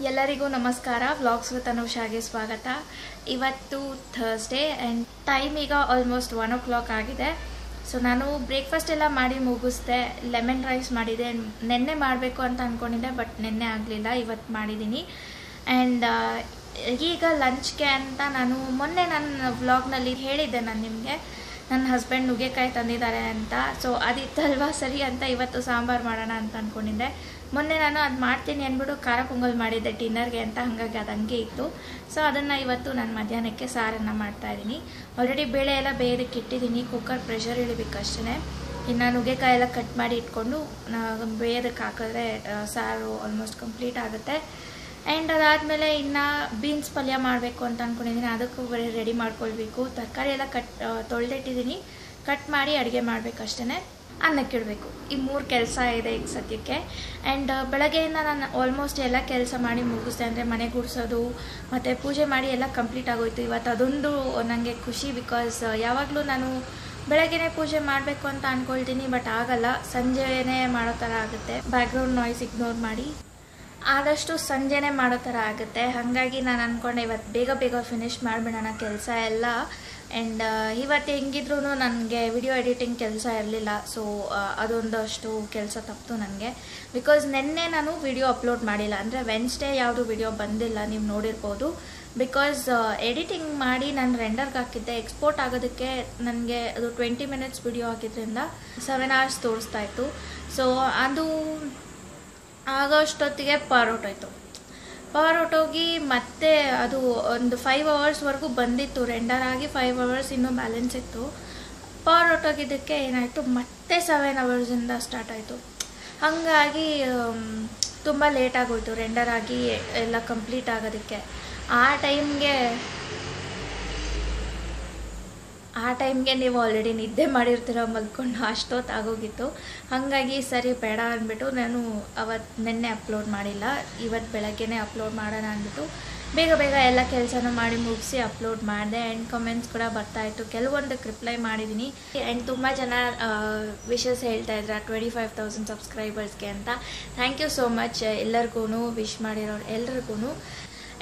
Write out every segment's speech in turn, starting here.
ಎಲ್ಲರಿಗೂ ನಮಸ್ಕಾರ. Vlogs with ಅನುಷಾಗೆ ಸ್ವಾಗತ. ಇವತ್ತು ಥರ್ಸ್ಡೇ ಆ್ಯಂಡ್ ಟೈಮ್ ಈಗ ಆಲ್ಮೋಸ್ಟ್ 1 o'clock ಆಗಿದೆ. ಸೊ ನಾನು ಬ್ರೇಕ್ಫಾಸ್ಟ್ ಎಲ್ಲ ಮಾಡಿ ಮುಗಿಸ್ದೆ. ಲೆಮನ್ ರೈಸ್ ಮಾಡಿದೆ. ನೆನ್ನೆ ಮಾಡಬೇಕು ಅಂತ ಅಂದ್ಕೊಂಡಿದ್ದೆ, ಬಟ್ ನೆನ್ನೆ ಆಗಲಿಲ್ಲ, ಇವತ್ತು ಮಾಡಿದ್ದೀನಿ. ಆ್ಯಂಡ್ ಈಗ ಲಂಚ್ಗೆ ಅಂತ ನಾನು ಮೊನ್ನೆ ನನ್ನ ವ್ಲಾಗ್ನಲ್ಲಿ ಹೇಳಿದ್ದೆ ನಾನು ನಿಮಗೆ, ನನ್ನ ಹಸ್ಬೆಂಡ್ ನುಗ್ಗೆಕಾಯಿ ತಂದಿದ್ದಾರೆ ಅಂತ. ಸೊ ಅದಿತ್ತಲ್ವಾ ಸರಿ ಅಂತ ಇವತ್ತು ಸಾಂಬಾರು ಮಾಡೋಣ ಅಂತ ಅಂದ್ಕೊಂಡಿದ್ದೆ. ಮೊನ್ನೆ ನಾನು ಅದು ಮಾಡ್ತೀನಿ ಅಂದ್ಬಿಟ್ಟು ಖಾರ ಪೊಂಗಲ್ ಮಾಡಿದ್ದೆ ಡಿನ್ನರ್ಗೆ ಅಂತ, ಹಾಗಾಗಿ ಅದು ಹಂಗೆ ಇತ್ತು. ಸೊ ಅದನ್ನು ಇವತ್ತು ನಾನು ಮಧ್ಯಾಹ್ನಕ್ಕೆ ಸಾರನ್ನು ಮಾಡ್ತಾಯಿದ್ದೀನಿ. ಆಲ್ರೆಡಿ ಬೇಳೆ ಎಲ್ಲ ಬೇಯೋದಕ್ಕೆ ಇಟ್ಟಿದ್ದೀನಿ, ಕುಕ್ಕರ್ ಪ್ರೆಷರ್ ಇಳಿಬೇಕಷ್ಟೇ. ಇನ್ನು ನುಗ್ಗೆಕಾಯಿ ಎಲ್ಲ ಕಟ್ ಮಾಡಿ ಇಟ್ಕೊಂಡು ಬೇಯೋದಕ್ಕೆ ಹಾಕಿದ್ರೆ ಸಾರು ಆಲ್ಮೋಸ್ಟ್ ಕಂಪ್ಲೀಟ್ ಆಗುತ್ತೆ. ಆ್ಯಂಡ್ ಅದಾದಮೇಲೆ ಇನ್ನು ಬೀನ್ಸ್ ಪಲ್ಯ ಮಾಡಬೇಕು ಅಂತ ಅಂದ್ಕೊಂಡಿದ್ದೀನಿ. ಅದಕ್ಕೂ ರೆಡಿ ಮಾಡ್ಕೊಳ್ಬೇಕು. ತರಕಾರಿ ಎಲ್ಲ ತೊಳೆದಿಟ್ಟಿದ್ದೀನಿ, ಕಟ್ ಮಾಡಿ ಅಡುಗೆ ಮಾಡಬೇಕಷ್ಟೇ. ಅನ್ನಕ್ಕಿಡಬೇಕು. ಈ 3 ಕೆಲಸ ಇದೆ ಈಗ ಸದ್ಯಕ್ಕೆ. ಆ್ಯಂಡ್ ಬೆಳಗ್ಗೆಯಿಂದ ನಾನು ಆಲ್ಮೋಸ್ಟ್ ಎಲ್ಲ ಕೆಲಸ ಮಾಡಿ ಮುಗಿಸ್ದೆ. ಅಂದರೆ ಮನೆ ಗುಡಿಸೋದು ಮತ್ತು ಪೂಜೆ ಮಾಡಿ ಎಲ್ಲ ಕಂಪ್ಲೀಟ್ ಆಗೋಯ್ತು. ಇವತ್ತು ಅದೊಂದು ನನಗೆ ಖುಷಿ. ಬಿಕಾಸ್ ಯಾವಾಗಲೂ ನಾನು ಬೆಳಗ್ಗೆನೇ ಪೂಜೆ ಮಾಡಬೇಕು ಅಂತ ಅಂದ್ಕೊಳ್ತೀನಿ, ಬಟ್ ಆಗಲ್ಲ, ಸಂಜೆನೇ ಮಾಡೋ ಥರ ಆಗುತ್ತೆ. ಬ್ಯಾಕ್ಗ್ರೌಂಡ್ ನಾಯ್ಸ್ ಇಗ್ನೋರ್ ಮಾಡಿ, ಆದಷ್ಟು ಸಂಜೆನೇ ಮಾಡೋ ಥರ ಆಗುತ್ತೆ. ಹಾಗಾಗಿ ನಾನು ಅಂದ್ಕೊಂಡೆ ಇವತ್ತು ಬೇಗ ಫಿನಿಷ್ ಮಾಡಿಬಿಡೋಣ ಕೆಲಸ ಎಲ್ಲ. ಆ್ಯಂಡ್ ಇವತ್ತು ಹೆಂಗಿದ್ರೂ ನನಗೆ ವಿಡಿಯೋ ಎಡಿಟಿಂಗ್ ಕೆಲಸ ಇರಲಿಲ್ಲ. ಸೊ ಅದೊಂದಷ್ಟು ಕೆಲಸ ತಪ್ಪಿತು ನನಗೆ. ಬಿಕಾಸ್ ನೆನ್ನೆ ನಾನು ವಿಡಿಯೋ ಅಪ್ಲೋಡ್ ಮಾಡಿಲ್ಲ, ಅಂದರೆ ವೆನ್ಸ್ಡೇ ಯಾವುದು ವಿಡಿಯೋ ಬಂದಿಲ್ಲ, ನೀವು ನೋಡಿರ್ಬೋದು. ಬಿಕಾಸ್ ಎಡಿಟಿಂಗ್ ಮಾಡಿ ನಾನು ರೆಂಡರ್ಗೆ ಹಾಕಿದ್ದೆ. ಎಕ್ಸ್ಪೋರ್ಟ್ ಆಗೋದಕ್ಕೆ ನನಗೆ ಅದು 20 minutes ವಿಡಿಯೋ ಹಾಕಿದ್ರಿಂದ 7 hours ತೋರಿಸ್ತಾ ಇತ್ತು. ಸೊ ಅದು ಆಗೋಷ್ಟೊತ್ತಿಗೆ ಪವರ್ ಹೊಟ್ಟೋಗಿ ಮತ್ತೆ ಅದು ಒಂದು 5 hours ಬಂದಿತ್ತು. ರೆಂಡರ್ ಆಗಿ 5 hours ಇನ್ನೂ ಬ್ಯಾಲೆನ್ಸ್ ಇತ್ತು. ಪವರ್ ಹೊಟ್ಟೋಗಿದ್ದಕ್ಕೆ ಏನಾಯಿತು, ಮತ್ತೆ 7 hours ಸ್ಟಾರ್ಟ್ ಆಯಿತು. ಹಾಗಾಗಿ ತುಂಬ ಲೇಟಾಗೋಯ್ತು ರೆಂಡರ್ ಆಗಿ ಎಲ್ಲ ಕಂಪ್ಲೀಟ್ ಆಗೋದಕ್ಕೆ. ಆ ಟೈಮ್ಗೆ ನೀವು ಆಲ್ರೆಡಿ ನಿದ್ದೆ ಮಾಡಿರ್ತೀರ, ಮಲ್ಕೊಂಡು ಅಷ್ಟೊತ್ತು ಆಗೋಗಿತ್ತು. ಹಾಗಾಗಿ ಸರಿ ಬೇಡ ಅಂದ್ಬಿಟ್ಟು ನಾನು ನೆನ್ನೆ ಅಪ್ಲೋಡ್ ಮಾಡಿಲ್ಲ. ಇವತ್ತು ಬೆಳಗ್ಗೆನೇ ಅಪ್ಲೋಡ್ ಮಾಡೋಣ ಅಂದ್ಬಿಟ್ಟು ಬೇಗ ಎಲ್ಲ ಕೆಲಸನೂ ಮಾಡಿ ಮುಗಿಸಿ ಅಪ್ಲೋಡ್ ಮಾಡಿದೆ. ಆ್ಯಂಡ್ ಕಮೆಂಟ್ಸ್ ಕೂಡ ಬರ್ತಾಯಿತ್ತು, ಕೆಲವೊಂದಕ್ಕೆ ರಿಪ್ಲೈ ಮಾಡಿದ್ದೀನಿ. ಆ್ಯಂಡ್ ತುಂಬ ಜನ ವಿಶಸ್ ಹೇಳ್ತಾಯಿದ್ರು 25,000 ಸಬ್ಸ್ಕ್ರೈಬರ್ಸ್ಗೆ ಅಂತ. ಥ್ಯಾಂಕ್ ಯು ಸೋ ಮಚ್ ಎಲ್ಲರಿಗೂ, ವಿಶ್ ಮಾಡಿರೋರು ಎಲ್ರಿಗೂ.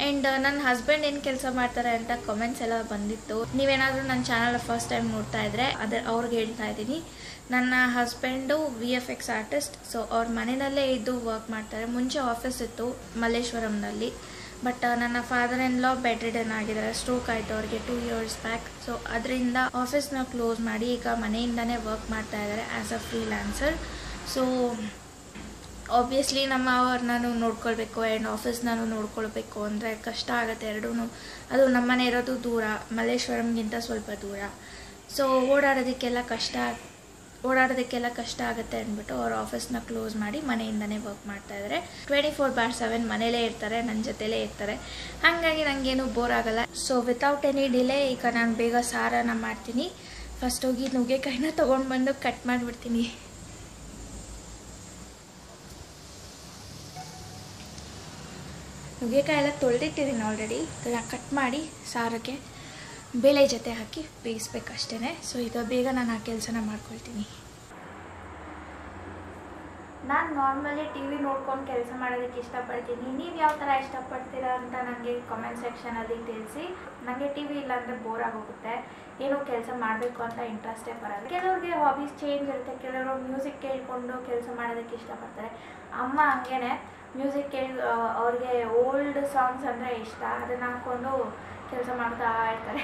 ಆ್ಯಂಡ್ ನನ್ನ ಹಸ್ಬೆಂಡ್ ಏನು ಕೆಲಸ ಮಾಡ್ತಾರೆ ಅಂತ ಕಮೆಂಟ್ಸ್ ಎಲ್ಲ ಬಂದಿತ್ತು. ನೀವೇನಾದರೂ ನನ್ನ ಚಾನಲ್ ಫಸ್ಟ್ ಟೈಮ್ ನೋಡ್ತಾ ಇದ್ದರೆ ಅವ್ರಿಗೆ ಹೇಳ್ತಾ ಇದ್ದೀನಿ, ನನ್ನ ಹಸ್ಬೆಂಡು VFX ಆರ್ಟಿಸ್ಟ್. ಸೊ ಅವ್ರ ಮನೆಯಲ್ಲೇ ಇದ್ದು ವರ್ಕ್ ಮಾಡ್ತಾರೆ. ಮುಂಚೆ ಆಫೀಸ್ ಇತ್ತು ಮಲ್ಲೇಶ್ವರಂನಲ್ಲಿ, ಬಟ್ ನನ್ನ father in law bed ridden ಆಗಿದ್ದಾರೆ. ಸ್ಟ್ರೋಕ್ ಆಯಿತು ಅವ್ರಿಗೆ 2 years ಬ್ಯಾಕ್. ಸೊ ಅದರಿಂದ ಆಫೀಸ್ನ ಕ್ಲೋಸ್ ಮಾಡಿ ಈಗ ಮನೆಯಿಂದನೇ ವರ್ಕ್ ಮಾಡ್ತಾ ಇದ್ದಾರೆ as a freelancer. So obviously ಅವ್ರನ್ನೂ ನೋಡ್ಕೊಳ್ಬೇಕು ಆ್ಯಂಡ್ ಆಫೀಸ್ನೂ ನೋಡ್ಕೊಳ್ಬೇಕು ಅಂದರೆ ಕಷ್ಟ ಆಗುತ್ತೆ ಎರಡೂ. ಅದು ನಮ್ಮನೆ ಇರೋದು ದೂರ, ಮಲ್ಲೇಶ್ವರಂಗಿಂತ ಸ್ವಲ್ಪ ದೂರ. ಸೊ ಓಡಾಡೋದಕ್ಕೆಲ್ಲ ಕಷ್ಟ ಆಗುತ್ತೆ ಅಂದ್ಬಿಟ್ಟು ಅವ್ರ ಆಫೀಸ್ನ ಕ್ಲೋಸ್ ಮಾಡಿ ಮನೆಯಿಂದನೇ ವರ್ಕ್ ಮಾಡ್ತಾಯಿದ್ದಾರೆ. 24/7 ಮನೇಲೇ ಇರ್ತಾರೆ, ನನ್ನ ಜೊತೆಲೇ ಇರ್ತಾರೆ. ಹಾಗಾಗಿ ನನಗೇನು ಬೋರ್ ಆಗಲ್ಲ. ಸೊ ವಿತೌಟ್ ಎನಿ ಡಿಲೇ ಈಗ ನಾನು ಬೇಗ ಸಾರನ್ನು ಮಾಡ್ತೀನಿ. ಫಸ್ಟ್ ಹೋಗಿ ನುಗ್ಗೆಕಾಯಿನ ತೊಗೊಂಡು ಬಂದು ಕಟ್ ಮಾಡಿಬಿಡ್ತೀನಿ. ನುಗ್ಗೆಕಾಯಿ ಎಲ್ಲ ತೊಳೆದಿಟ್ಟಿದ್ದೀನಿ ಆಲ್ರೆಡಿ. ಕಟ್ ಮಾಡಿ ಸಾರಿಗೆ ಬೇಳೆ ಜೊತೆ ಹಾಕಿ ಬೇಯಿಸ್ಬೇಕಷ್ಟೇ. ಸೊ ಈಗ ಬೇಗ ನಾನು ಆ ಕೆಲಸನ ಮಾಡ್ಕೊಳ್ತೀನಿ. ನಾನು ನಾರ್ಮಲಿ TV ನೋಡ್ಕೊಂಡು ಕೆಲಸ ಮಾಡೋದಕ್ಕೆ ಇಷ್ಟಪಡ್ತೀನಿ. ನೀವು ಯಾವ ಥರ ಇಷ್ಟಪಡ್ತೀರಾ ಅಂತ ನನಗೆ ಕಾಮೆಂಟ್ ಸೆಕ್ಷನಲ್ಲಿ ತಿಳಿಸಿ. ನನಗೆ TV ಇಲ್ಲಾಂದರೆ ಬೋರ್ ಆಗೋಗುತ್ತೆ, ಏನೋ ಕೆಲಸ ಮಾಡಬೇಕು ಅಂತ ಇಂಟ್ರೆಸ್ಟೇ ಬರೋದು. ಕೆಲವ್ರಿಗೆ ಹಾಬೀಸ್ ಚೇಂಜ್ ಇರುತ್ತೆ. ಕೆಲವರು ಮ್ಯೂಸಿಕ್ ಕೇಳಿಕೊಂಡು ಕೆಲಸ ಮಾಡೋದಕ್ಕೆ ಇಷ್ಟಪಡ್ತಾರೆ. ಅಮ್ಮ ಹಂಗೇ ಮ್ಯೂಸಿಕ್ ಅವ್ರಿಗೆ ಓಲ್ಡ್ ಸಾಂಗ್ಸ್ ಅಂದರೆ ಇಷ್ಟ. ಅದನ್ನು ಹಾಕ್ಕೊಂಡು ಕೆಲಸ ಮಾಡ್ತಾ ಇರ್ತಾರೆ.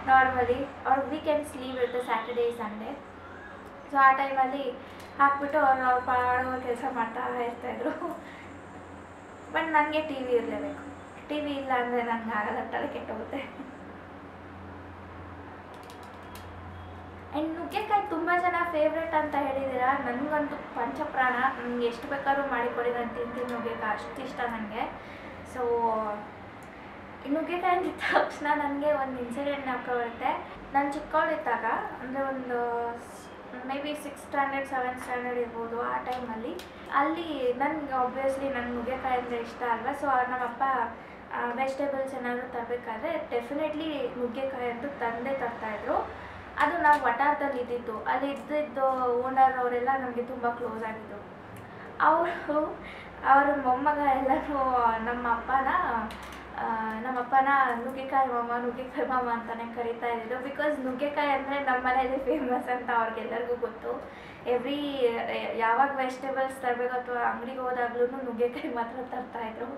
ನಾರ್ಮಲಿ ಅವ್ರಿಗೆ ವೀಕೆಂಡ್ಸ್ ಲೀವ್ ಇರುತ್ತೆ, ಸ್ಯಾಟರ್ಡೇ ಸಂಡೇ. ಸೊ ಆ ಟೈಮಲ್ಲಿ ಹಾಕ್ಬಿಟ್ಟು ಅವ್ರು ಪಾಡುವ ಕೆಲಸ ಮಾಡ್ತಾ ಇರ್ತಾಯಿದ್ರು. ಬಟ್ ನನಗೆ TV ಇರಲೇಬೇಕು. TV ಇಲ್ಲ ಅಂದರೆ ನನಗೆ ಆಗಲ್ಲ, ತಲೆ ಕೆಟ್ಟೋಗುತ್ತೆ. ಆ್ಯಂಡ್ ನುಗ್ಗೆಕಾಯಿ ತುಂಬ ಜನ ಫೇವ್ರೆಟ್ ಅಂತ ಹೇಳಿದ್ದೀರಾ. ನನಗಂತೂ ಪಂಚಪ್ರಾಣ. ನನಗೆ ಎಷ್ಟು ಬೇಕಾದ್ರೂ ಮಾಡಿಕೊಡಿ, ನಾನು ತಿಂತೀನಿ ನುಗ್ಗೆಕಾಯಿ, ಅಷ್ಟು ಇಷ್ಟ ನನಗೆ. ಸೊ ನುಗ್ಗೆಕಾಯಿ ಅಂದಿದ್ದ ತಕ್ಷಣ ನನಗೆ ಒಂದು ಇನ್ಸಿಡೆಂಟ್ ಜ್ಞಾಪಕ ಬರುತ್ತೆ. ನಾನು ಚಿಕ್ಕವಳಿದ್ದಾಗ, ಅಂದರೆ ಒಂದು may be 6th standard 7th standard ಇರ್ಬೋದು. ಆ ಟೈಮಲ್ಲಿ ನನಗೆ ಆಬ್ವಿಯಸ್ಲಿ ನುಗ್ಗೆಕಾಯಿ ಅಂದರೆ ಇಷ್ಟ ಅಲ್ವಾ. ಸೊ ನಮ್ಮಪ್ಪ ವೆಜಿಟೇಬಲ್ಸ್ ಏನಾದರೂ ತರಬೇಕಾದ್ರೆ ಡೆಫಿನೆಟ್ಲಿ ನುಗ್ಗೆಕಾಯಿ ಅಂತೂ ತರ್ತಾಯಿದ್ರು. ಅದು ನಾವು ವಟಾರದಲ್ಲಿ ಇದ್ದಿದ್ದು. ಅಲ್ಲಿ ಇದ್ದಿದ್ದು ಓನರ್ ಅವರೆಲ್ಲ ನಮಗೆ ತುಂಬ ಕ್ಲೋಸ್ ಆಗಿದ್ದು. ಅವರು ಅವರ ಮೊಮ್ಮಗ ಎಲ್ಲ ನಾನು ನಮ್ಮ ಅಪ್ಪನ ನುಗ್ಗೆಕಾಯಿ ಮಾಮ ಅಂತಲೇ ಕರಿತಾ ಇದ್ದಿದ್ದು. ಬಿಕಾಸ್ ನುಗ್ಗೆಕಾಯಿ ಅಂದರೆ ನಮ್ಮ ಮನೇಲಿ ಫೇಮಸ್ ಅಂತ ಅವ್ರಿಗೆಲ್ಲರಿಗೂ ಗೊತ್ತು. ಯಾವಾಗ ವೆಜಿಟೇಬಲ್ಸ್ ತರಬೇಕು ಅಥವಾ ಅಂಗಡಿಗೆ ಹೋದಾಗ್ಲೂ ನುಗ್ಗೆಕಾಯಿ ಮಾತ್ರ ತರ್ತಾಯಿದ್ರು.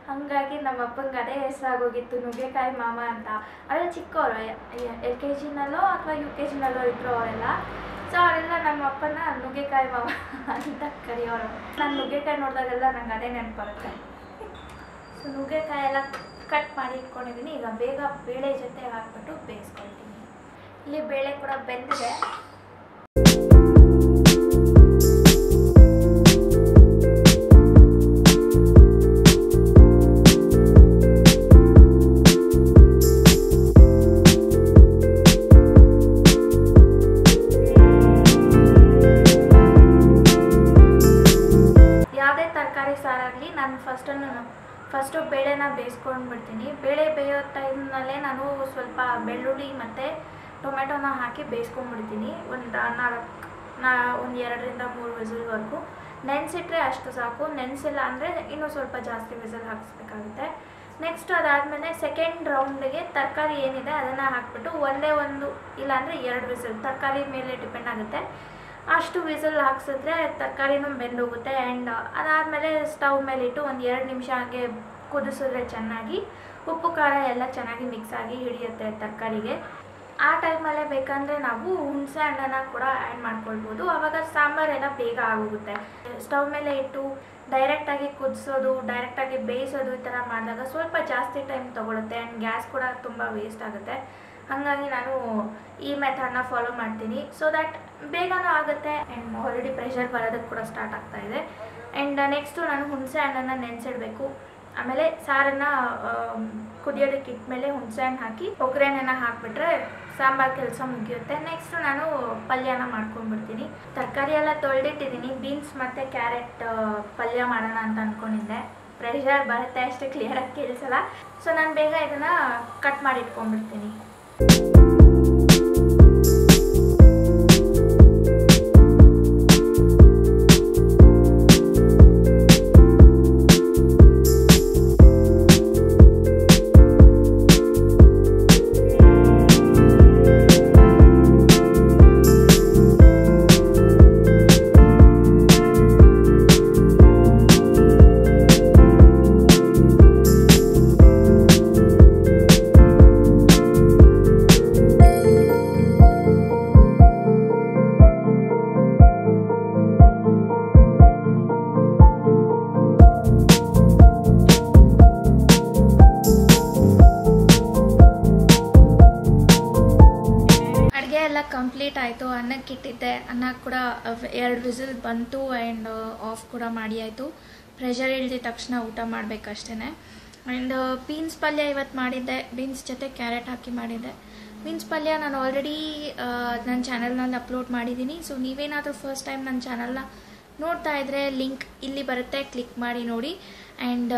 ಹಾಗಾಗಿ ನಮ್ಮ ಅಪ್ಪಂಗೆ ಅದೇ ಹೆಸರಾಗೋಗಿತ್ತು ನುಗ್ಗೆಕಾಯಿ ಮಾಮ ಅಂತ. ಅವರೆಲ್ಲ ಚಿಕ್ಕವರು, LKG-ನಲ್ಲೋ ಅಥವಾ UKG-ನಲ್ಲೋ ಇದ್ರು ಅವರೆಲ್ಲ. ಸೊ ಅವರೆಲ್ಲ ನಮ್ಮ ಅಪ್ಪನ ನುಗ್ಗೆಕಾಯಿ ಮಾಮ ಅಂತ ಕರೆಯೋರು. ನಾನು ನುಗ್ಗೆಕಾಯಿ ನೋಡಿದಾಗೆಲ್ಲ ನಂಗೆ ಅದೇ ನೆನಪು ಬರುತ್ತೆ. ಸೊ ನುಗ್ಗೆಕಾಯಿ ಎಲ್ಲ ಕಟ್ ಮಾಡಿ ಇಟ್ಕೊಂಡಿದ್ದೀನಿ. ಈಗ ಬೇಗ ಬೇಳೆ ಜೊತೆ ಹಾಕ್ಬಿಟ್ಟು ಬೇಯಿಸ್ಕೊಳ್ತೀನಿ. ಇಲ್ಲಿ ಬೇಳೆ ಕೂಡ ಬೆಂದಿದೆ. ಯಾವುದೇ ತರಕಾರಿ ಸಾರಾಗಲಿ ನಾನು ಫಸ್ಟು ಬೇಳೆನ ಬೇಯಿಸ್ಕೊಂಡ್ಬಿಡ್ತೀನಿ. ಬೇಳೆ ಬೇಯೋ ಟೈಮ್ನಲ್ಲೇ ನಾನು ಸ್ವಲ್ಪ ಬೆಳ್ಳುಳ್ಳಿ ಮತ್ತು ಟೊಮೆಟೊನ ಹಾಕಿ ಬೇಯಿಸ್ಕೊಂಡ್ಬಿಡ್ತೀನಿ. ಒಂದು 2ರಿಂದ 3 ವಿಸಿಲ್ವರೆಗೂ. ನೆನೆಸಿಟ್ರೆ ಅಷ್ಟು ಸಾಕು. ನೆನೆಸಿಲ್ಲ ಅಂದರೆ ಇನ್ನೂ ಸ್ವಲ್ಪ ಜಾಸ್ತಿ ವಿಸಿಲ್ ಹಾಕಿಸ್ಬೇಕಾಗುತ್ತೆ. ನೆಕ್ಸ್ಟ್ ಅದಾದಮೇಲೆ ಸೆಕೆಂಡ್ ರೌಂಡಿಗೆ ತರಕಾರಿ ಏನಿದೆ ಅದನ್ನು ಹಾಕ್ಬಿಟ್ಟು ಒಂದು ಇಲ್ಲಾಂದರೆ 2 ವಿಸಿಲ್, ತರಕಾರಿ ಮೇಲೆ ಡಿಪೆಂಡ್ ಆಗುತ್ತೆ, ಅಷ್ಟು ವಿಸಿಲ್ ಹಾಕ್ಸಿದ್ರೆ ತರಕಾರಿನೂ ಬೆಂದೋಗುತ್ತೆ. ಆ್ಯಂಡ್ ಅದಾದಮೇಲೆ ಸ್ಟವ್ ಮೇಲಿಟ್ಟು ಒಂದು 2 ನಿಮಿಷ ಹಾಗೆ ಕುದಿಸಿದ್ರೆ ಚೆನ್ನಾಗಿ ಉಪ್ಪು ಖಾರ ಎಲ್ಲ ಚೆನ್ನಾಗಿ ಮಿಕ್ಸ್ ಆಗಿ ಹಿಡಿಯುತ್ತೆ ತರಕಾರಿಗೆ. ಆ ಟೈಮಲ್ಲೇ ಬೇಕಂದರೆ ನಾವು ಹುಣಸೆ ಹಣ್ಣನ್ನು ಕೂಡ ಆ್ಯಡ್ ಮಾಡ್ಕೊಳ್ಬೋದು. ಆವಾಗ ಸಾಂಬಾರೆಲ್ಲ ಬೇಗ ಆಗೋಗುತ್ತೆ. ಸ್ಟವ್ ಮೇಲೆ ಇಟ್ಟು ಡೈರೆಕ್ಟಾಗಿ ಕುದಿಸೋದು, ಡೈರೆಕ್ಟಾಗಿ ಬೇಯಿಸೋದು ಈ ಥರ ಮಾಡಿದಾಗ ಸ್ವಲ್ಪ ಜಾಸ್ತಿ ಟೈಮ್ ತೊಗೊಳುತ್ತೆ ಆ್ಯಂಡ್ ಗ್ಯಾಸ್ ಕೂಡ ತುಂಬ ವೇಸ್ಟ್ ಆಗುತ್ತೆ. ಹಾಗಾಗಿ ನಾನು ಈ ಮೆಥಡ್ನ ಫಾಲೋ ಮಾಡ್ತೀನಿ. ಸೊ ದ್ಯಾಟ್ ಬೇಗನೂ ಆಗುತ್ತೆ ಆ್ಯಂಡ್ ಆಲ್ರೆಡಿ ಪ್ರೆಷರ್ ಬರೋದಕ್ಕೆ ಕೂಡ ಸ್ಟಾರ್ಟ್ ಆಗ್ತಾ ಇದೆ. ಆ್ಯಂಡ್ ನೆಕ್ಸ್ಟು ನಾನು ಹುಣಸೆ ಹಣ್ಣನ್ನು ನೆನೆಸಿಡಬೇಕು. ಆಮೇಲೆ ಸಾರನ್ನು ಕುದಿಯೋದಕ್ಕೆ ಇಟ್ಮೇಲೆ ಹುಣಸೆ ಹಣ್ಣು ಹಾಕಿ ಒಗ್ಗರಣೆನ ಹಾಕಿಬಿಟ್ರೆ ಸಾಂಬಾರು ಕೆಲಸ ಮುಗಿಯುತ್ತೆ. ನೆಕ್ಸ್ಟು ನಾನು ಪಲ್ಯನ ಮಾಡ್ಕೊಂಡ್ಬಿಡ್ತೀನಿ. ತರಕಾರಿ ಎಲ್ಲ ತೊಳೆದಿಟ್ಟಿದ್ದೀನಿ. ಬೀನ್ಸ್ ಮತ್ತು ಕ್ಯಾರೆಟ್ ಪಲ್ಯ ಮಾಡೋಣ ಅಂತ ಅಂದ್ಕೊಂಡಿದ್ದೆ. ಪ್ರೆಷರ್ ಬರುತ್ತೆ ಅಷ್ಟು ಕ್ಲಿಯರಾಗಿ ಕೇಳಿಸಲ್ಲ. ಸೊ ನಾನು ಬೇಗ ಇದನ್ನು ಕಟ್ ಮಾಡಿ ಇಟ್ಕೊಂಡ್ಬಿಡ್ತೀನಿ. ಕಂಪ್ಲೀಟ್ ಆಯಿತು. ಅನ್ನಕ್ಕೆ ಇಟ್ಟಿದ್ದೆ. ಅನ್ನ ಕೂಡ 2 ವಿಸಿಲ್ ಬಂತು ಆ್ಯಂಡ್ ಆಫ್ ಕೂಡ ಮಾಡಿ ಆಯಿತು. ಪ್ರೆಷರ್ ಇಳಿದ ತಕ್ಷಣ ಊಟ ಮಾಡಬೇಕಷ್ಟೇ. ಆ್ಯಂಡ್ ಬೀನ್ಸ್ ಪಲ್ಯ ಇವತ್ತು ಮಾಡಿದ್ದೆ. ಬೀನ್ಸ್ ಜೊತೆ ಕ್ಯಾರೆಟ್ ಹಾಕಿ ಮಾಡಿದ್ದೆ. ಬೀನ್ಸ್ ಪಲ್ಯ ನಾನು ಆಲ್ರೆಡಿ ನನ್ನ ಚಾನಲ್ನಲ್ಲಿ ಅಪ್ಲೋಡ್ ಮಾಡಿದ್ದೀನಿ. ಸೊ ನೀವೇನಾದರೂ ಫಸ್ಟ್ ಟೈಮ್ ನನ್ನ ಚಾನಲ್ನ ನೋಡ್ತಾ ಇದ್ದರೆ ಲಿಂಕ್ ಇಲ್ಲಿ ಬರುತ್ತೆ, ಕ್ಲಿಕ್ ಮಾಡಿ ನೋಡಿ. ಆ್ಯಂಡ್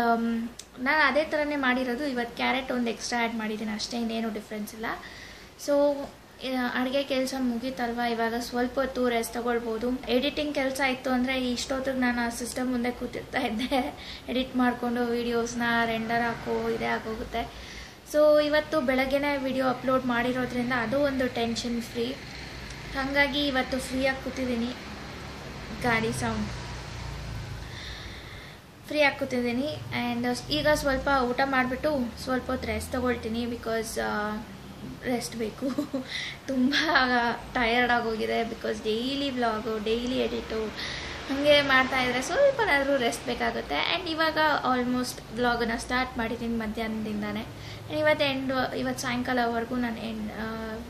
ನಾನು ಅದೇ ಥರನೇ ಮಾಡಿರೋದು. ಇವತ್ತು ಕ್ಯಾರೆಟ್ ಒಂದು ಎಕ್ಸ್ಟ್ರಾ ಆ್ಯಡ್ ಮಾಡಿದ್ದೀನಿ ಅಷ್ಟೇ, ಇನ್ನೇನು ಡಿಫ್ರೆನ್ಸ್ ಇಲ್ಲ. ಸೊ ಅಡುಗೆ ಕೆಲಸ ಮುಗೀತಲ್ವ, ಇವಾಗ ಸ್ವಲ್ಪ ಹೊತ್ತು ರೆಸ್ಟ್ ತೊಗೊಳ್ಬೋದು. ಎಡಿಟಿಂಗ್ ಕೆಲಸ ಇತ್ತು ಅಂದರೆ ಇಷ್ಟೊತ್ತಿಗೆ ನಾನು ಸಿಸ್ಟಮ್ ಮುಂದೆ ಕೂತಿರ್ತಾ ಇದ್ದೆ, ಎಡಿಟ್ ಮಾಡಿಕೊಂಡು ವೀಡಿಯೋಸ್ನ ರೆಂಡರ್ ಇದೇ ಆಗೋಗುತ್ತೆ. ಸೊ ಇವತ್ತು ಬೆಳಗ್ಗೆನೇ ವಿಡಿಯೋ ಅಪ್ಲೋಡ್ ಮಾಡಿರೋದ್ರಿಂದ ಅದು ಒಂದು ಟೆನ್ಷನ್ ಫ್ರೀ. ಹಾಗಾಗಿ ಇವತ್ತು ಫ್ರೀಯಾಗಿ ಕೂತಿದ್ದೀನಿ. ಗಾಡಿ ಸೌಂಡ್ ಫ್ರೀಯಾಗಿ ಕೂತಿದ್ದೀನಿ. ಆ್ಯಂಡ್ ಈಗ ಸ್ವಲ್ಪ ಊಟ ಮಾಡಿಬಿಟ್ಟು ಸ್ವಲ್ಪ ಹೊತ್ತು ರೆಸ್ಟ್ ತೊಗೊಳ್ತೀನಿ. ಬಿಕಾಸ್ ರೆಸ್ಟ್ ಬೇಕು. ತುಂಬ ಟಯರ್ಡ್ ಆಗೋಗಿದೆ. Because daily vlog, daily edit ಹಾಗೆ ಮಾಡ್ತಾಯಿದ್ರೆ ಸ್ವಲ್ಪನಾದರೂ ರೆಸ್ಟ್ ಬೇಕಾಗುತ್ತೆ. ಆ್ಯಂಡ್ ಇವಾಗ ಆಲ್ಮೋಸ್ಟ್ ವ್ಲಾಗನ್ನು ಸ್ಟಾರ್ಟ್ ಮಾಡಿದ್ದೀನಿ ಮಧ್ಯಾಹ್ನದಿಂದನೇ. ಇವತ್ತು ಸಾಯಂಕಾಲವರೆಗೂ ನಾನು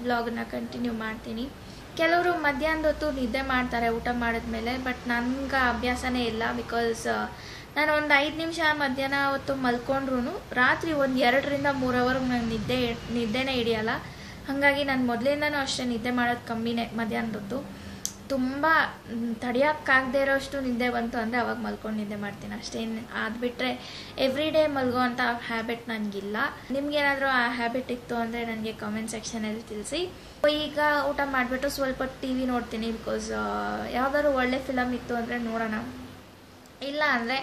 ವ್ಲಾಗನ್ನ ಕಂಟಿನ್ಯೂ ಮಾಡ್ತೀನಿ. ಕೆಲವರು ಮಧ್ಯಾಹ್ನದ ಹೊತ್ತು ನಿದ್ದೆ ಮಾಡ್ತಾರೆ ಊಟ ಮಾಡಿದ್ಮೇಲೆ. ಬಟ್ ನನಗೆ ಅಭ್ಯಾಸನೇ ಇಲ್ಲ. ಬಿಕಾಸ್ ನಾನು ಒಂದು 5 ನಿಮಿಷ ಮಧ್ಯಾಹ್ನ ಹೊತ್ತು ಮಲ್ಕೊಂಡ್ರೂ ರಾತ್ರಿ ಒಂದು 2ರಿಂದ 3 ಅವರ್ಗೆ ನಂಗೆ ನಿದ್ದೆನೇ ಹಿಡಿಯಲ್ಲ. ಹಾಗಾಗಿ ನಾನು ಮೊದಲಿಂದನೂ ಅಷ್ಟೇ ನಿದ್ದೆ ಮಾಡೋದು ಕಮ್ಮಿನೇ. ಮಧ್ಯಾಹ್ನದ ಹೊತ್ತು ತುಂಬ ತಡೆಯೋಕ್ಕಾಗದೇ ಇರೋಷ್ಟು ನಿದ್ದೆ ಬಂತು ಅಂದರೆ ಅವಾಗ ಮಲ್ಕೊಂಡು ನಿದ್ದೆ ಮಾಡ್ತೀನಿ ಅಷ್ಟೇ. ಅದು ಬಿಟ್ಟರೆ ಎವ್ರಿ ಡೇ ಮಲ್ಗೋ ಅಂಥ ಹ್ಯಾಬಿಟ್ ನನಗಿಲ್ಲ. ನಿಮ್ಗೇನಾದರೂ ಆ ಹ್ಯಾಬಿಟ್ ಇತ್ತು ಅಂದರೆ ನನಗೆ ಕಾಮೆಂಟ್ ಸೆಕ್ಷನಲ್ಲಿ ತಿಳಿಸಿ. ಈಗ ಊಟ ಮಾಡಿಬಿಟ್ಟು ಸ್ವಲ್ಪ TV ನೋಡ್ತೀನಿ. ಬಿಕಾಸ್ ಯಾವುದಾದ್ರು ಒಳ್ಳೆ ಫಿಲಮ್ ಇತ್ತು ಅಂದರೆ ನೋಡೋಣ, ಇಲ್ಲ ಅಂದರೆ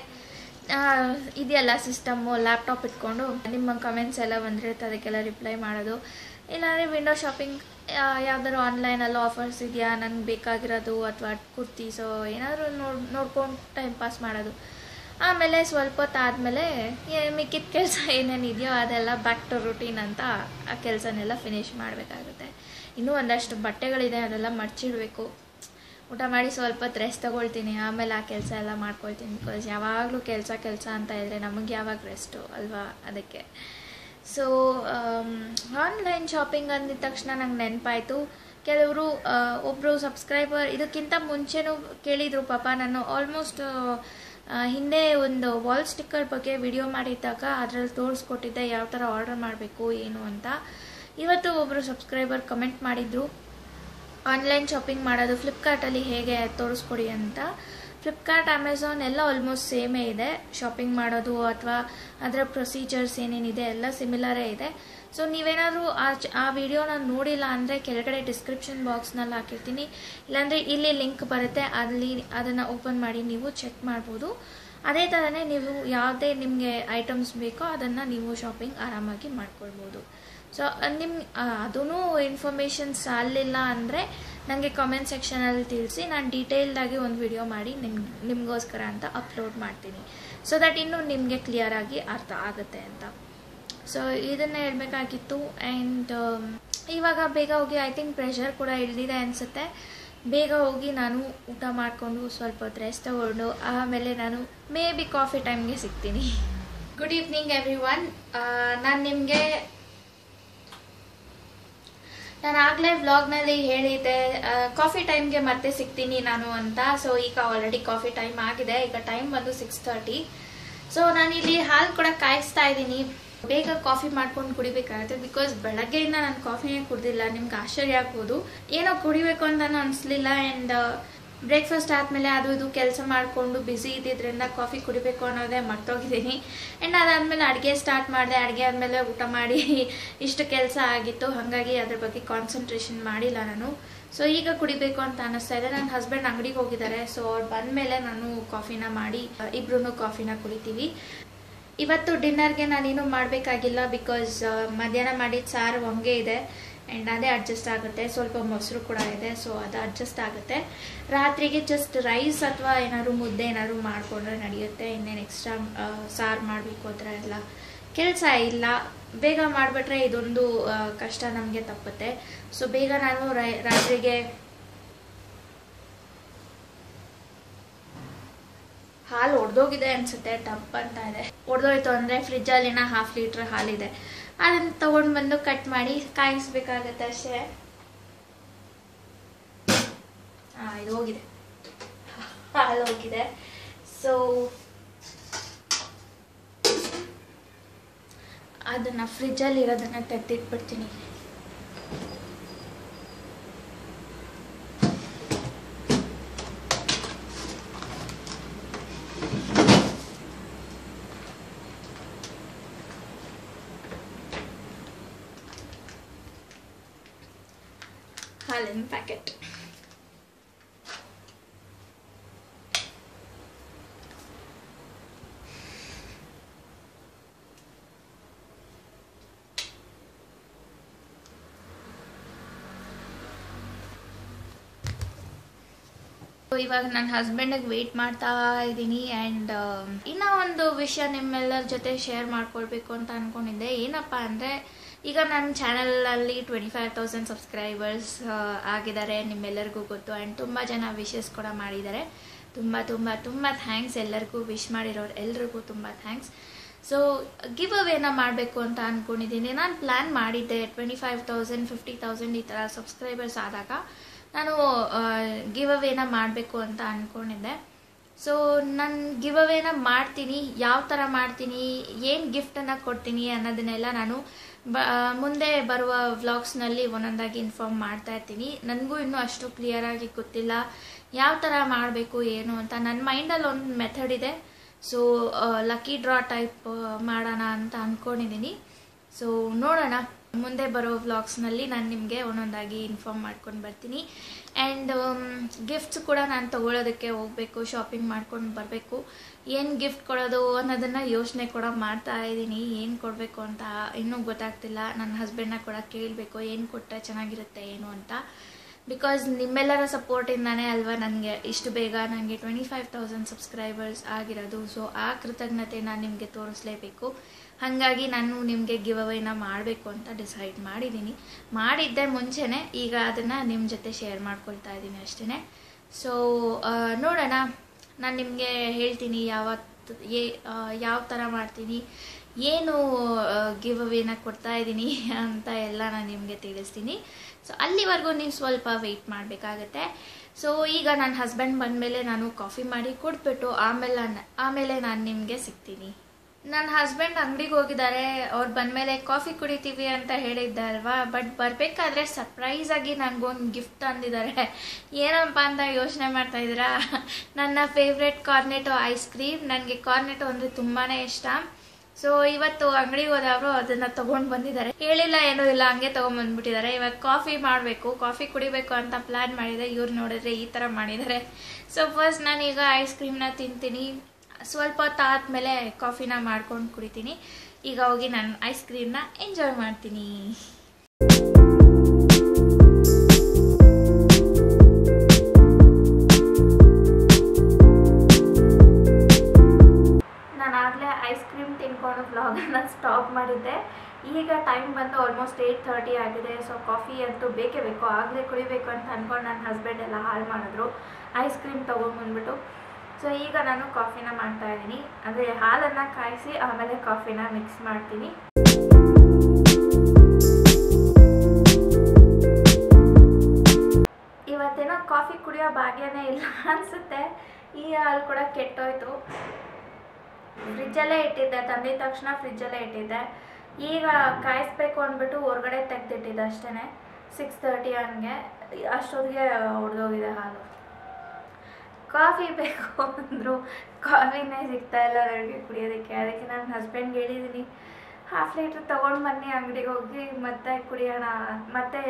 ಇದೆಯಲ್ಲ ಸಿಸ್ಟಮ್ಮು, ಲ್ಯಾಪ್ಟಾಪ್ ಇಟ್ಕೊಂಡು ನಿಮ್ಮ ಕಮೆಂಟ್ಸ್ ಎಲ್ಲ ಬಂದಿರುತ್ತೆ ಅದಕ್ಕೆಲ್ಲ ರಿಪ್ಲೈ ಮಾಡೋದು. ಇಲ್ಲಾಂದರೆ ವಿಂಡೋ ಶಾಪಿಂಗ್, ಯಾವ್ದಾದ್ರು ಆನ್ಲೈನಲ್ಲಿ ಆಫರ್ಸ್ ಇದೆಯಾ ನನಗೆ ಬೇಕಾಗಿರೋದು, ಅಥವಾ ಕುರ್ತೀಸೋ ಏನಾದರೂ ನೋಡ್ಕೊಂಡು ಟೈಮ್ ಪಾಸ್ ಮಾಡೋದು. ಆಮೇಲೆ ಸ್ವಲ್ಪ ಹೊತ್ತಾದಮೇಲೆ ಮಿಕ್ಕಿದ ಕೆಲಸ ಏನೇನಿದೆಯೋ ಅದೆಲ್ಲ ಬ್ಯಾಕ್ ಟು ರುಟೀನ್ ಅಂತ ಆ ಕೆಲಸನೆಲ್ಲ ಫಿನಿಷ್ ಮಾಡಬೇಕಾಗುತ್ತೆ. ಇನ್ನೂ ಒಂದಷ್ಟು ಬಟ್ಟೆಗಳಿದೆ, ಅದೆಲ್ಲ ಮಡ್ಚಿಡಬೇಕು. ಊಟ ಮಾಡಿ ಸ್ವಲ್ಪ ಹೊತ್ತು ರೆಸ್ಟ್ ತೊಗೊಳ್ತೀನಿ, ಆಮೇಲೆ ಆ ಕೆಲಸ ಎಲ್ಲ ಮಾಡ್ಕೊಳ್ತೀನಿ. ಬಿಕಾಸ್ ಯಾವಾಗಲೂ ಕೆಲಸ ಅಂತ ಇದ್ದರೆ ನಮಗೆ ಯಾವಾಗ ರೆಸ್ಟು ಅಲ್ವಾ, ಅದಕ್ಕೆ. ಸೊ ಆನ್ಲೈನ್ ಶಾಪಿಂಗ್ ಅಂದಿದ ತಕ್ಷಣ ನಂಗೆ ನೆನಪಾಯಿತು, ಕೆಲವರು ಒಬ್ಬರು ಸಬ್ಸ್ಕ್ರೈಬರ್ ಇದಕ್ಕಿಂತ ಮುಂಚೆನೂ ಕೇಳಿದರು ಪಾಪ. ನಾನು ಆಲ್ಮೋಸ್ಟ್ ಹಿಂದೆ ಒಂದು ವಾಲ್ ಸ್ಟಿಕ್ಕರ್ ಬಗ್ಗೆ ವಿಡಿಯೋ ಮಾಡಿದ್ದಾಗ ಅದರಲ್ಲಿ ತೋರಿಸ್ಕೊಟ್ಟಿದ್ದೆ ಯಾವ ಥರ ಆರ್ಡರ್ ಮಾಡಬೇಕು ಏನು ಅಂತ. ಇವತ್ತು ಒಬ್ಬರು ಸಬ್ಸ್ಕ್ರೈಬರ್ ಕಮೆಂಟ್ ಮಾಡಿದರು, ಆನ್ಲೈನ್ ಶಾಪಿಂಗ್ ಮಾಡೋದು ಫ್ಲಿಪ್ಕಾರ್ಟಲ್ಲಿ ಹೇಗೆ ತೋರಿಸ್ಕೊಡಿ ಅಂತ. ಫ್ಲಿಪ್ಕಾರ್ಟ್, ಅಮೆಝಾನ್ ಎಲ್ಲ ಆಲ್ಮೋಸ್ಟ್ ಸೇಮೇ ಇದೆ. ಶಾಪಿಂಗ್ ಮಾಡೋದು ಅಥವಾ ಅದರ ಪ್ರೊಸೀಜರ್ಸ್ ಏನೇನಿದೆ ಎಲ್ಲ ಸಿಮಿಲರೇ ಇದೆ. ಸೊ ನೀವೇನಾದರೂ ಆ ವಿಡಿಯೋನ ನೋಡಿಲ್ಲ ಅಂದರೆ ಕೆಳಗಡೆ ಡಿಸ್ಕ್ರಿಪ್ಷನ್ ಬಾಕ್ಸ್ನಲ್ಲಿ ಹಾಕಿರ್ತೀನಿ, ಇಲ್ಲಾಂದರೆ ಇಲ್ಲಿ ಲಿಂಕ್ ಬರುತ್ತೆ, ಅಲ್ಲಿ ಅದನ್ನು ಓಪನ್ ಮಾಡಿ ನೀವು ಚೆಕ್ ಮಾಡ್ಬೋದು. ಅದೇ ಥರನೇ ನೀವು ಯಾವುದೇ ನಿಮಗೆ ಐಟಮ್ಸ್ ಬೇಕೋ ಅದನ್ನು ನೀವು ಶಾಪಿಂಗ್ ಆರಾಮಾಗಿ ಮಾಡ್ಕೊಳ್ಬೋದು. ಸೊ ಅದೂ ಇನ್ಫಾರ್ಮೇಷನ್ ಸಾಲಿಲ್ಲ ಅಂದರೆ ನನಗೆ ಕಾಮೆಂಟ್ ಸೆಕ್ಷನಲ್ಲಿ ತಿಳಿಸಿ, ನಾನು ಡೀಟೇಲ್ಡಾಗಿ ಒಂದು ವಿಡಿಯೋ ಮಾಡಿ ನಿಮಗೋಸ್ಕರ ಅಂತ ಅಪ್ಲೋಡ್ ಮಾಡ್ತೀನಿ. ಸೊ ದಟ್ ಇನ್ನೂ ನಿಮಗೆ ಕ್ಲಿಯರಾಗಿ ಅರ್ಥ ಆಗುತ್ತೆ ಅಂತ. ಸೊ ಇದನ್ನೇ ಹೇಳಬೇಕಾಗಿತ್ತು. ಆ್ಯಂಡ್ ಇವಾಗ ಬೇಗ ಹೋಗಿ, ಐ ಥಿಂಕ್ ಪ್ರೆಷರ್ ಕೂಡ ಇಳಿದಿದೆ ಅನಿಸುತ್ತೆ, ಬೇಗ ಹೋಗಿ ನಾನು ಊಟ ಮಾಡಿಕೊಂಡು ಸ್ವಲ್ಪ ಹೊತ್ತು ರೆಸ್ಟ್ ತಗೊಂಡು ಆಮೇಲೆ ನಾನು ಮೇ ಬಿ ಕಾಫಿ ಟೈಮ್ಗೆ ಸಿಗ್ತೀನಿ. Good evening every one. ನಾನು ಆಗಲೇ ವ್ಲಾಗ್ನಲ್ಲಿ ಹೇಳಿದ್ದೆ ಕಾಫಿ ಟೈಮ್ಗೆ ಮತ್ತೆ ಸಿಗ್ತೀನಿ ನಾನು ಅಂತ. ಸೊ ಈಗ ಆಲ್ರೆಡಿ ಕಾಫಿ ಟೈಮ್ ಆಗಿದೆ. ಈಗ ಟೈಮ್ ಬಂದು 6:30. ಸೊ ನಾನಿಲ್ಲಿ ಹಾಲು ಕೂಡ ಕಾಯಿಸ್ತಾ ಇದ್ದೀನಿ. ಬೇಗ ಕಾಫಿ ಮಾಡ್ಕೊಂಡು ಕುಡಿಬೇಕಾಗುತ್ತೆ, ಬಿಕಾಸ್ ಬೆಳಗ್ಗೆಯಿಂದ ನಾನು ಕಾಫಿನೇ ಕುಡ್ದಿಲ್ಲ. ನಿಮ್ಗೆ ಆಶ್ಚರ್ಯ ಆಗ್ಬೋದು, ಏನೋ ಕುಡಿಬೇಕು ಅಂತಾನು ಅನಿಸ್ಲಿಲ್ಲ. ಆ್ಯಂಡ್ ಬ್ರೇಕ್ಫಾಸ್ಟ್ ಆದಮೇಲೆ ಅದು ಇದು ಕೆಲಸ ಮಾಡಿಕೊಂಡು ಬ್ಯುಸಿ ಇದ್ದಿದ್ದರಿಂದ ಕಾಫಿ ಕುಡಿಬೇಕು ಅನ್ನೋದೇ ಮರ್ತೋಗಿದ್ದೀನಿ. ಆ್ಯಂಡ್ ಅದಾದಮೇಲೆ ಅಡುಗೆ ಸ್ಟಾರ್ಟ್ ಮಾಡಿದೆ. ಅಡುಗೆ ಆದಮೇಲೆ ಊಟ ಮಾಡಿ ಇಷ್ಟು ಕೆಲಸ ಆಗಿತ್ತು, ಹಾಗಾಗಿ ಅದ್ರ ಬಗ್ಗೆ ಕಾನ್ಸಂಟ್ರೇಷನ್ ಮಾಡಿಲ್ಲ ನಾನು. ಸೊ ಈಗ ಕುಡಿಬೇಕು ಅಂತ ಅನ್ನಿಸ್ತಾ ಇದೆ. ನನ್ನ ಹಸ್ಬೆಂಡ್ ಅಂಗಡಿಗೆ ಹೋಗಿದ್ದಾರೆ. ಸೊ ಅವ್ರು ಬಂದಮೇಲೆ ನಾನು ಕಾಫಿನ ಮಾಡಿ ಇಬ್ರು ಕಾಫಿನ ಕುಡಿತೀವಿ. ಇವತ್ತು ಡಿನ್ನರ್ಗೆ ನಾನೇನು ಮಾಡಬೇಕಾಗಿಲ್ಲ, ಬಿಕಾಸ್ ಮಧ್ಯಾಹ್ನ ಮಾಡಿದ ಸಾರು ಹಂಗೆ ಇದೆ ಆ್ಯಂಡ್ ಅದೇ ಅಡ್ಜಸ್ಟ್ ಆಗುತ್ತೆ. ಸ್ವಲ್ಪ ಮೊಸರು ಕೂಡ ಇದೆ, ಸೊ ಅದು ಅಡ್ಜಸ್ಟ್ ಆಗುತ್ತೆ. ರಾತ್ರಿಗೆ ಜಸ್ಟ್ ರೈಸ್ ಅಥವಾ ಏನಾದ್ರು ಮುದ್ದೆ ಏನಾದ್ರು ಮಾಡಿಕೊಂಡ್ರೆ ನಡೆಯುತ್ತೆ. ಇನ್ನೇನು ಎಕ್ಸ್ಟ್ರಾ ಸಾರು ಮಾಡಬೇಕು ಆ ಥರ ಎಲ್ಲ ಕೆಲಸ ಇಲ್ಲ. ಬೇಗ ಮಾಡಿಬಿಟ್ರೆ ಇದೊಂದು ಕಷ್ಟ ನಮಗೆ ತಪ್ಪುತ್ತೆ. ಸೊ ಬೇಗ ನಾನು ರಾತ್ರಿಗೆ ಹಾಲು ಒಡೆದೋಗಿದೆ ಅನಿಸುತ್ತೆ, ಟಪ್ ಅಂತ ಇದೆ. ಒಡೆದೋಯ್ತು ಅಂದರೆ ಫ್ರಿಜ್ಜಲ್ಲಿನ 1/2 ಲೀಟ್ರ್ ಹಾಲಿದೆ, ಅದನ್ನು ತೊಗೊಂಡು ಬಂದು ಕಟ್ ಮಾಡಿ ಕಾಯಿಸ್ಬೇಕಾಗತ್ತೆ ಅಷ್ಟೇ. ಇದು ಹೋಗಿದೆ, ಹಾಲು ಹೋಗಿದೆ. ಸೊ ಅದನ್ನು ಫ್ರಿಜ್ಜಲ್ಲಿ ಇರೋದನ್ನು ತೆಗೆದಿಟ್ಬಿಡ್ತೀನಿ. ಹಾಲಿನ ಪ್ಯಾಕೆಟ್. ಇವಾಗ ನನ್ನ ಹಸ್ಬೆಂಡಿಗೆ ವೆಯ್ಟ್ ಮಾಡ್ತಾ ಇದ್ದೀನಿ. ಆ್ಯಂಡ್ ಇನ್ನೂ ಒಂದು ವಿಷಯ ನಿಮ್ಮೆಲ್ಲರ ಜೊತೆ ಶೇರ್ ಮಾಡ್ಕೊಳ್ಬೇಕು ಅಂತ ಅಂದ್ಕೊಂಡಿದ್ದೆ. ಏನಪ್ಪ ಅಂದರೆ, ಈಗ ನನ್ನ ಚಾನಲಲ್ಲಿ 25,000 ಸಬ್ಸ್ಕ್ರೈಬರ್ಸ್ ಆಗಿದ್ದಾರೆ, ನಿಮ್ಮೆಲ್ಲರಿಗೂ ಗೊತ್ತು. ಆ್ಯಂಡ್ ತುಂಬ ಜನ ವಿಶಸ್ ಕೂಡ ಮಾಡಿದ್ದಾರೆ. ತುಂಬ ತುಂಬ ತುಂಬ ಥ್ಯಾಂಕ್ಸ್ ಎಲ್ಲರಿಗೂ. ವಿಶ್ ಮಾಡಿರೋರು ಎಲ್ರಿಗೂ ತುಂಬ ಥ್ಯಾಂಕ್ಸ್. ಸೊ ಗಿವ್ ಅವೇನ ಮಾಡಬೇಕು ಅಂತ ಅಂದ್ಕೊಂಡಿದ್ದೀನಿ. ನಾನು ಪ್ಲ್ಯಾನ್ ಮಾಡಿದ್ದೆ 25,000 50,000 ಈ ಥರ ಸಬ್ಸ್ಕ್ರೈಬರ್ಸ್ ಆದಾಗ ನಾನು ಗಿವ್ ಅವೇನ ಮಾಡಬೇಕು ಅಂತ ಅಂದ್ಕೊಂಡಿದ್ದೆ. ಸೊ ನಾನು ಗಿವ್ ಅವೇನ ಮಾಡ್ತೀನಿ, ಯಾವ ಥರ ಮಾಡ್ತೀನಿ, ಏನು ಗಿಫ್ಟನ್ನು ಕೊಡ್ತೀನಿ ಅನ್ನೋದನ್ನೆಲ್ಲ ನಾನು ಮುಂದೆ ಬರುವ ವ್ಲಾಗ್ಸ್ನಲ್ಲಿ ಒಂದೊಂದಾಗಿ ಇನ್ಫಾರ್ಮ್ ಮಾಡ್ತಾ ಇರ್ತೀನಿ. ನನಗೂ ಇನ್ನೂ ಅಷ್ಟು ಕ್ಲಿಯರಾಗಿ ಗೊತ್ತಿಲ್ಲ ಯಾವ ಥರ ಮಾಡಬೇಕು ಏನು ಅಂತ. ನನ್ನ ಮೈಂಡಲ್ಲಿ ಒಂದು ಮೆಥಡ್ ಇದೆ. ಸೊ ಲಕ್ಕಿ ಡ್ರಾ ಟೈಪ್ ಮಾಡೋಣ ಅಂತ ಅಂದ್ಕೊಂಡಿದ್ದೀನಿ. ಸೊ ನೋಡೋಣ, ಮುಂದೆ ಬರೋ ವ್ಲಾಗ್ಸ್ನಲ್ಲಿ ನಾನು ನಿಮಗೆ ಒಂದೊಂದಾಗಿ ಇನ್ಫಾರ್ಮ್ ಮಾಡ್ಕೊಂಡು ಬರ್ತೀನಿ. ಆ್ಯಂಡ್ ಗಿಫ್ಟ್ಸ್ ಕೂಡ ನಾನು ತೊಗೊಳೋದಕ್ಕೆ ಹೋಗಬೇಕು, ಶಾಪಿಂಗ್ ಮಾಡ್ಕೊಂಡು ಬರಬೇಕು. ಏನು ಗಿಫ್ಟ್ ಕೊಡೋದು ಅನ್ನೋದನ್ನು ಯೋಚನೆ ಕೂಡ ಮಾಡ್ತಾ ಇದ್ದೀನಿ. ಏನು ಕೊಡಬೇಕು ಅಂತ ಇನ್ನೂ ಗೊತ್ತಾಗ್ತಿಲ್ಲ. ನನ್ನ ಹಸ್ಬೆಂಡ್ನ ಕೂಡ ಕೇಳಬೇಕು ಏನು ಕೊಟ್ಟರೆ ಚೆನ್ನಾಗಿರುತ್ತೆ ಏನು ಅಂತ. ಬಿಕಾಸ್ ನಿಮ್ಮೆಲ್ಲರ ಸಪೋರ್ಟಿಂದಾನೇ ಅಲ್ವಾ ನನಗೆ ಇಷ್ಟು ಬೇಗ ನನಗೆ 25,000 ಸಬ್ಸ್ಕ್ರೈಬರ್ಸ್ ಆಗಿರೋದು. ಸೊ ಆ ಕೃತಜ್ಞತೆ ನಾನು ನಿಮಗೆ ತೋರಿಸ್ಲೇಬೇಕು. ಹಾಗಾಗಿ ನಾನು ನಿಮಗೆ ಗಿವ್ ಅವೇನ ಮಾಡಬೇಕು ಅಂತ ಡಿಸೈಡ್ ಮಾಡಿದ್ದೆ ಮುಂಚೆನೇ. ಈಗ ಅದನ್ನು ನಿಮ್ಮ ಜೊತೆ ಶೇರ್ ಮಾಡ್ಕೊಳ್ತಾ ಇದ್ದೀನಿ ಅಷ್ಟೇ. ಸೊ ನೋಡೋಣ, ನಾನು ನಿಮಗೆ ಹೇಳ್ತೀನಿ ಯಾವ ಥರ ಮಾಡ್ತೀನಿ, ಏನು ಗಿವ್ ಅವೇನ ಕೊಡ್ತಾ ಇದ್ದೀನಿ ಅಂತ ಎಲ್ಲ ನಾನು ನಿಮಗೆ ತಿಳಿಸ್ತೀನಿ. ಸೊ ಅಲ್ಲಿವರೆಗೂ ನೀವು ಸ್ವಲ್ಪ ವೆಯ್ಟ್ ಮಾಡಬೇಕಾಗತ್ತೆ. ಸೊ ಈಗ ನನ್ನ ಹಸ್ಬೆಂಡ್ ಬಂದಮೇಲೆ ನಾನು ಕಾಫಿ ಮಾಡಿ ಕೊಟ್ಬಿಟ್ಟು ಆಮೇಲೆ ನಾನು ನಿಮಗೆ ಸಿಗ್ತೀನಿ. ನನ್ನ ಹಸ್ಬೆಂಡ್ ಅಂಗಡಿಗೆ ಹೋಗಿದ್ದಾರೆ. ಅವ್ರು ಬಂದಮೇಲೆ ಕಾಫಿ ಕುಡಿತೀವಿ ಅಂತ ಹೇಳಿದ್ದೆ ಅಲ್ವಾ. ಬಟ್ ಬರಬೇಕಾದ್ರೆ ಸರ್ಪ್ರೈಸ್ ಆಗಿ ನನಗೊಂದು ಗಿಫ್ಟ್ ತಂದಿದ್ದಾರೆ. ಏನಪ್ಪ ಅಂತ ಯೋಚನೆ ಮಾಡ್ತಾ ಇದ್ದೀರಾ? ನನ್ನ ಫೇವ್ರೆಟ್ ಕಾರ್ನೆಟೋ ಐಸ್ ಕ್ರೀಮ್. ನನಗೆ ಕಾರ್ನೆಟೋ ಅಂದರೆ ತುಂಬಾ ಇಷ್ಟ. ಸೊ ಇವತ್ತು ಅಂಗಡಿಗೆ ಹೋದವರು ಅದನ್ನು ತೊಗೊಂಡು ಬಂದಿದ್ದಾರೆ. ಹೇಳಿಲ್ಲ ಏನೂ ಇಲ್ಲ, ಹಂಗೆ ತೊಗೊಂಡ್ಬಂದ್ಬಿಟ್ಟಿದ್ದಾರೆ. ಇವಾಗ ಕಾಫಿ ಕುಡಿಬೇಕು ಅಂತ ಪ್ಲ್ಯಾನ್ ಮಾಡಿದೆ. ಇವ್ರು ನೋಡಿದ್ರೆ ಈ ಥರ ಮಾಡಿದ್ದಾರೆ. ಸೊ ಫಸ್ಟ್ ನಾನೀಗ ಐಸ್ ಕ್ರೀಮ್ನ ತಿಂತೀನಿ. ಸ್ವಲ್ಪ ಹೊತ್ತು ಆದಮೇಲೆ ಕಾಫಿನ ಮಾಡ್ಕೊಂಡು ಕುಡಿತೀನಿ. ಈಗ ಹೋಗಿ ನಾನು ಐಸ್ ಕ್ರೀಮ್ನ ಎಂಜಾಯ್ ಮಾಡ್ತೀನಿ. ನಾನಾಗಲೇ ಐಸ್ ಕ್ರೀಮ್ ತಿನ್ಕೊಂಡು ವ್ಲಾಗನ್ನು ಸ್ಟಾಪ್ ಮಾಡಿದ್ದೆ. ಈಗ ಟೈಮ್ ಬಂದು ಆಲ್ಮೋಸ್ಟ್ 8:30 ಆಗಿದೆ. ಸೊ ಕಾಫಿ ಅಂತೂ ಬೇಕೇ ಬೇಕು, ಆಗಲೇ ಕುಡಿಬೇಕು ಅಂತ ಅಂದ್ಕೊಂಡು ನನ್ನ ಹಸ್ಬೆಂಡ್ ಎಲ್ಲ ಹಾಳು ಮಾಡಿದ್ರು ಐಸ್ ಕ್ರೀಮ್ ತೊಗೊಂಡ್ಬಂದ್ಬಿಟ್ಟು. ಸೊ ಈಗ ನಾನು ಕಾಫಿನ ಮಾಡ್ತಾ ಇದ್ದೀನಿ. ಅಂದರೆ ಹಾಲನ್ನು ಕಾಯಿಸಿ ಆಮೇಲೆ ಕಾಫಿನ ಮಿಕ್ಸ್ ಮಾಡ್ತೀನಿ. ಇವತ್ತೇನೋ ಕಾಫಿ ಕುಡಿಯೋ ಭಾಗ್ಯನೇ ಇಲ್ಲ ಅನಿಸುತ್ತೆ. ಈ ಹಾಲು ಕೂಡ ಕೆಟ್ಟೋಯ್ತು. ಫ್ರಿಜ್ಜಲ್ಲೇ ಇಟ್ಟಿದ್ದೆ, ತಂದಿದ ತಕ್ಷಣ ಫ್ರಿಜ್ಜಲ್ಲೇ ಇಟ್ಟಿದ್ದೆ. ಈಗ ಕಾಯಿಸ್ಬೇಕು ಅಂದ್ಬಿಟ್ಟು ಹೊರಗಡೆ ತೆಗೆದಿಟ್ಟಿದ್ದೆ ಅಷ್ಟೇ. 6:30 ಹಂಗೆ ಅಷ್ಟೊತ್ತಿಗೆ ಹೊಡೆದೋಗಿದೆ ಹಾಲು. ಕಾಫಿ ಬೇಕು ಅಂದರು, ಕಾಫಿನೇ ಸಿಗ್ತಾ ಇಲ್ಲ ನನಗೆ ಕುಡಿಯೋದಕ್ಕೆ. ಅದಕ್ಕೆ ನನ್ನ ಹಸ್ಬೆಂಡ್ಗೆ ಹೇಳಿದ್ದೀನಿ, 1/2 ಲೀಟ್ರ್ ತೊಗೊಂಡು ಬನ್ನಿ ಅಂಗಡಿಗೆ ಹೋಗಿ ಮತ್ತೆ ಕುಡಿಯೋಣ, ಮತ್ತೆ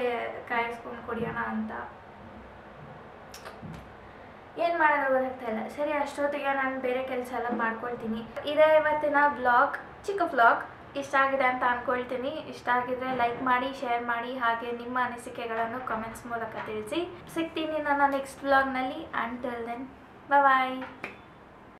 ಕಾಯಿಸ್ಕೊಂಡು ಕುಡಿಯೋಣ ಅಂತ. ಏನು ಮಾಡೋದು ಗೊತ್ತಾಗ್ತಾ ಇಲ್ಲ. ಸರಿ, ಅಷ್ಟೊತ್ತಿಗೆ ನಾನು ಬೇರೆ ಕೆಲಸ ಎಲ್ಲ ಮಾಡ್ಕೊಳ್ತೀನಿ. ಇದೇ ಇವತ್ತಿನ ವ್ಲಾಗ್, ಚಿಕ್ಕ ವ್ಲಾಗ್. ಇಷ್ಟ ಆಗಿದೆ ಅಂತ ಅಂದ್ಕೊಳ್ತೀನಿ. ಇಷ್ಟ ಆಗಿದ್ರೆ ಲೈಕ್ ಮಾಡಿ, ಶೇರ್ ಮಾಡಿ, ಹಾಗೆ ನಿಮ್ಮ ಅನಿಸಿಕೆಗಳನ್ನು ಕಮೆಂಟ್ಸ್ ಮೂಲಕ ತಿಳಿಸಿ. ಸಿಗ್ತೀನಿ ನನ್ನ ನೆಕ್ಸ್ಟ್ ವ್ಲಾಗ್ನಲ್ಲಿ. ಅಂಟಿಲ್ ದೆನ್ ಬಾಯ್.